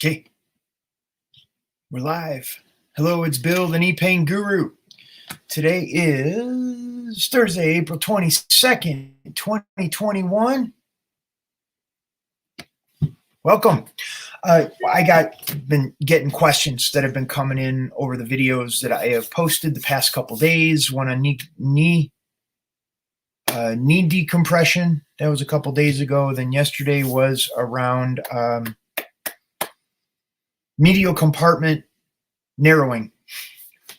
Okay, we're live. Hello, it's Bill, the knee pain guru. Today is Thursday, April 22nd, 2021. Welcome. Been getting questions that have been coming in over the videos that I have posted the past couple days. One on knee decompression. That was a couple days ago. Then yesterday was around medial compartment narrowing.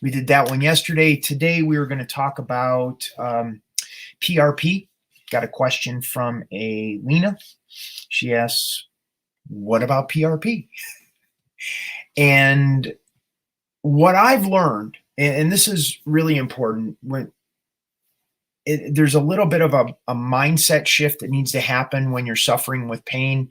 We did that one yesterday. Today we were going to talk about PRP. Got a question from a Lena. She asks, what about PRP? And what I've learned, and this is really important, there's a little bit of a mindset shift that needs to happen when you're suffering with pain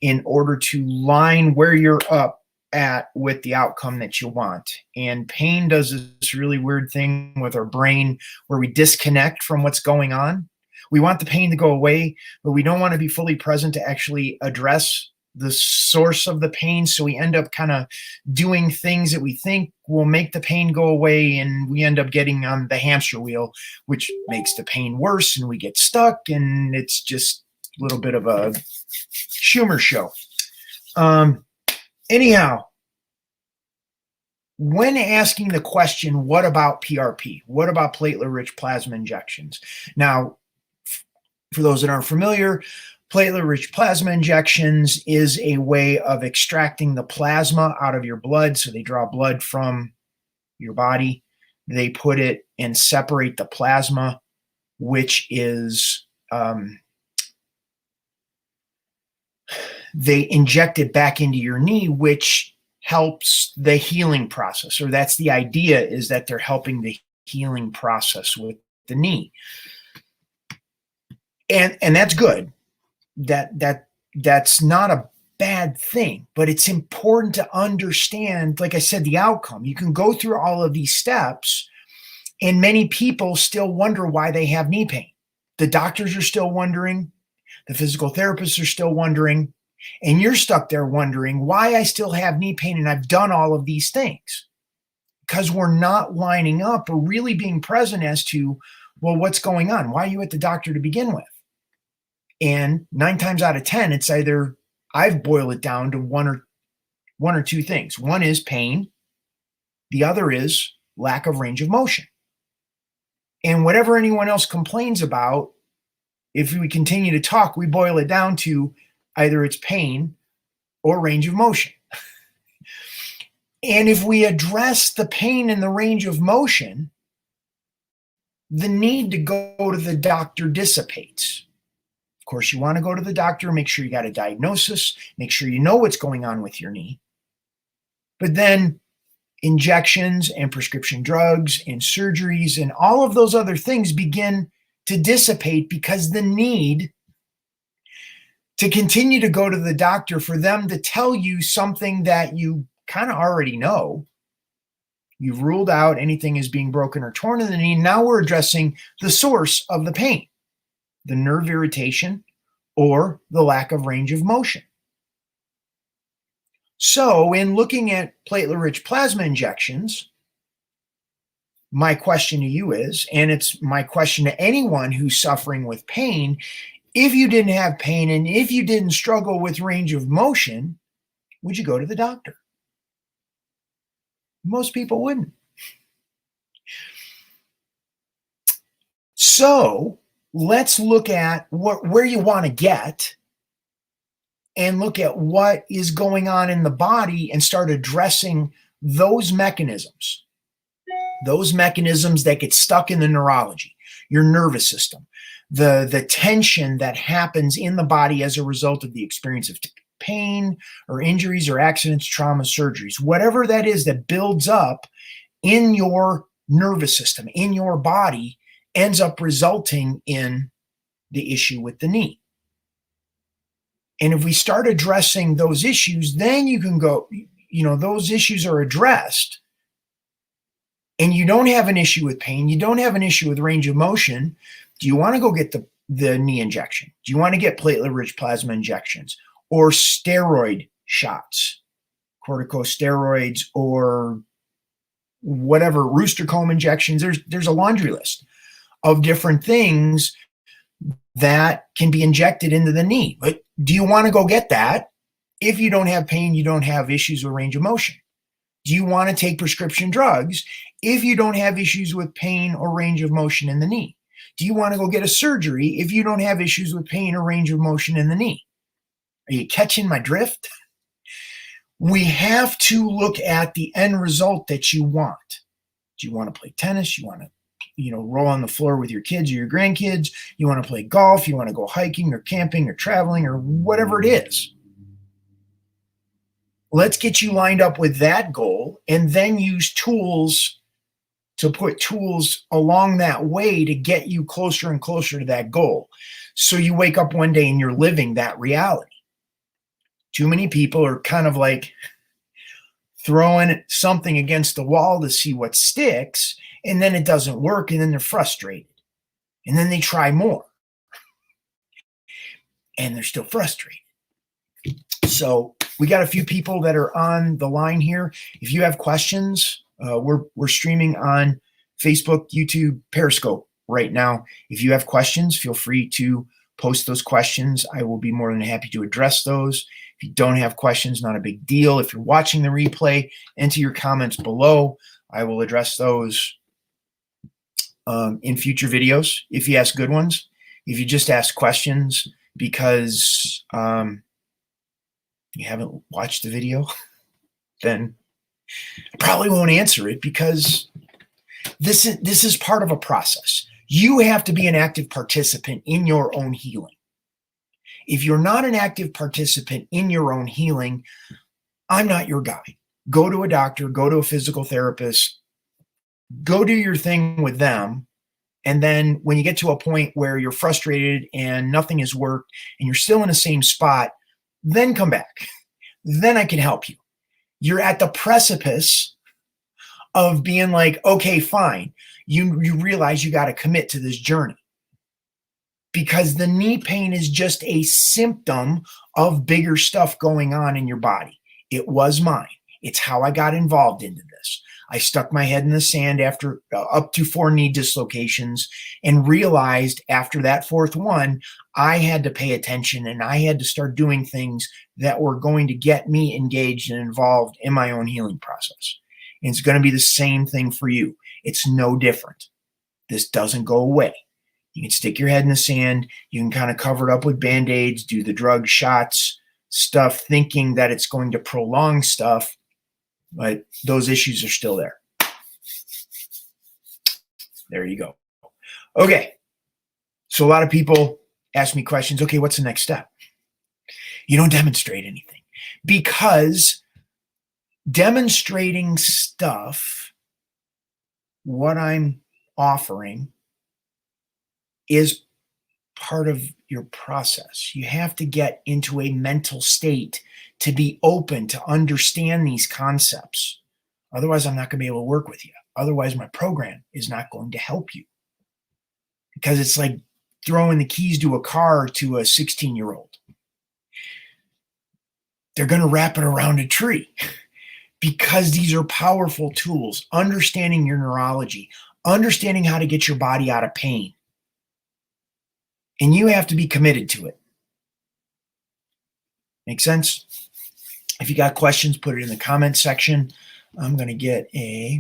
in order to line where you're up at with the outcome that you want. And pain does this really weird thing with our brain where we disconnect from what's going on. We want the pain to go away, but we don't want to be fully present to actually address the source of the pain. So we end up kind of doing things that we think will make the pain go away, and we end up getting on the hamster wheel, which makes the pain worse, and we get stuck, and it's just a little bit of a Schumer show. Anyhow, when asking the question, what about PRP? What about platelet-rich plasma injections? Now, for those that aren't familiar, platelet-rich plasma injections is a way of extracting the plasma out of your blood. So they draw blood from your body. They put it and separate the plasma, which is they inject it back into your knee, which helps the healing process, or that's the idea, is that they're helping the healing process with the knee. And that's good. That's not a bad thing, but it's important to understand, like I said, the outcome. You can go through all of these steps, and many people still wonder why they have knee pain. The doctors are still wondering. The physical therapists are still wondering. And you're stuck there wondering why I still have knee pain and I've done all of these things. Because we're not lining up or really being present as to, well, what's going on? Why are you at the doctor to begin with? And 9 times out of 10, it's either, I've boiled it down to one or two things. One is pain. The other is lack of range of motion. And whatever anyone else complains about, if we continue to talk, we boil it down to either it's pain or range of motion. And if we address the pain and the range of motion, the need to go to the doctor dissipates. Of course, you want to go to the doctor, make sure you got a diagnosis, make sure you know what's going on with your knee. But then injections and prescription drugs and surgeries and all of those other things begin to dissipate because the need to continue to go to the doctor for them to tell you something that you kind of already know. You've ruled out anything as being broken or torn in the knee. Now we're addressing the source of the pain, the nerve irritation or the lack of range of motion. So in looking at platelet-rich plasma injections, my question to you is, and it's my question to anyone who's suffering with pain, if you didn't have pain and if you didn't struggle with range of motion, would you go to the doctor? Most people wouldn't. So let's look at where you want to get and look at what is going on in the body and start addressing those mechanisms that get stuck in the neurology, your nervous system, the tension that happens in the body as a result of the experience of pain or injuries or accidents, trauma, surgeries, whatever that is that builds up in your nervous system, in your body, ends up resulting in the issue with the knee. And if we start addressing those issues, then you can go, those issues are addressed, and you don't have an issue with pain, you don't have an issue with range of motion. Do you want to go get the knee injection? Do you want to get platelet-rich plasma injections or steroid shots? corticosteroids or whatever, rooster comb injections. There's a laundry list of different things that can be injected into the knee. But do you want to go get that if you don't have pain, you don't have issues with range of motion? Do you want to take prescription drugs if you don't have issues with pain or range of motion in the knee? Do you want to go get a surgery if you don't have issues with pain or range of motion in the knee? Are you catching my drift? We have to look at the end result that you want. Do you want to play tennis? You want to, roll on the floor with your kids or your grandkids? You want to play golf? You want to go hiking or camping or traveling or whatever it is? Let's get you lined up with that goal and then use tools to put tools along that way to get you closer and closer to that goal. So you wake up one day and you're living that reality. Too many people are kind of like throwing something against the wall to see what sticks, and then it doesn't work, and then they're frustrated. And then they try more, and they're still frustrated. So we got a few people that are on the line here. If you have questions, we're streaming on Facebook, YouTube, Periscope right now. If you have questions, feel free to post those questions. I will be more than happy to address those. If you don't have questions, not a big deal. If you're watching the replay, enter your comments below. I will address those in future videos if you ask good ones. If you just ask questions because you haven't watched the video, then I probably won't answer it, because this is part of a process. You have to be an active participant in your own healing. If you're not an active participant in your own healing, I'm not your guy. Go to a doctor, go to a physical therapist, go do your thing with them. And then when you get to a point where you're frustrated and nothing has worked and you're still in the same spot, then come back. Then I can help you. You're at the precipice of being like, okay, fine. You realize you got to commit to this journey, because the knee pain is just a symptom of bigger stuff going on in your body. It was mine. It's how I got involved into this. I stuck my head in the sand after up to 4 knee dislocations and realized after that 4th one, I had to pay attention and I had to start doing things that were going to get me engaged and involved in my own healing process. And it's going to be the same thing for you. It's no different. This doesn't go away. You can stick your head in the sand. You can kind of cover it up with Band-Aids, do the drug shots, stuff, thinking that it's going to prolong stuff, but those issues are still there. There you go. Okay. So a lot of people ask me questions. Okay, what's the next step? You don't demonstrate anything, because demonstrating stuff, what I'm offering, is part of your process. You have to get into a mental state to be open to understand these concepts. Otherwise, I'm not going to be able to work with you. Otherwise, my program is not going to help you, because it's like throwing the keys to a car to a 16-year-old. They're going to wrap it around a tree, because these are powerful tools. Understanding your neurology, understanding how to get your body out of pain. And you have to be committed to it. Make sense? If you got questions, put it in the comment section. I'm going to get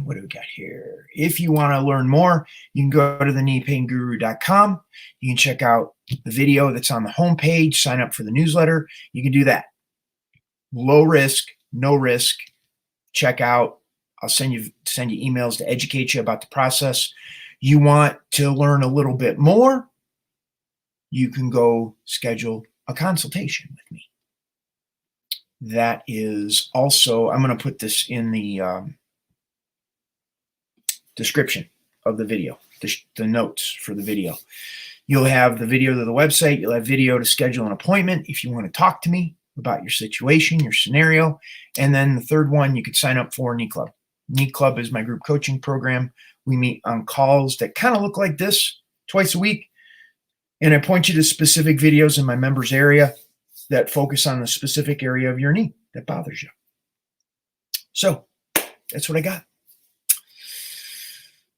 what do we got here? If you want to learn more, you can go to thekneepainguru.com. You can check out the video that's on the homepage, sign up for the newsletter. You can do that. Low risk, no risk. Check out. I'll send you emails to educate you about the process. You want to learn a little bit more, you can go schedule a consultation with me. That is also, I'm going to put this in the description of the video, the notes for the video. You'll have the video to the website. You'll have video to schedule an appointment if you want to talk to me about your situation, your scenario. And then the third one, you could sign up for Knee Club. Knee Club is my group coaching program. We meet on calls that kind of look like this twice a week. And I point you to specific videos in my members area that focus on the specific area of your knee that bothers you. So that's what I got.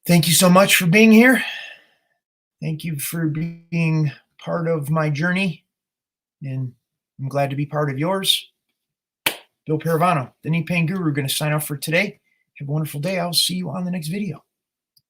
Thank you so much for being here. Thank you for being part of my journey, and I'm glad to be part of yours. Bill Paravano, the Knee Pain Guru, going to sign off for today. Have a wonderful day. I'll see you on the next video.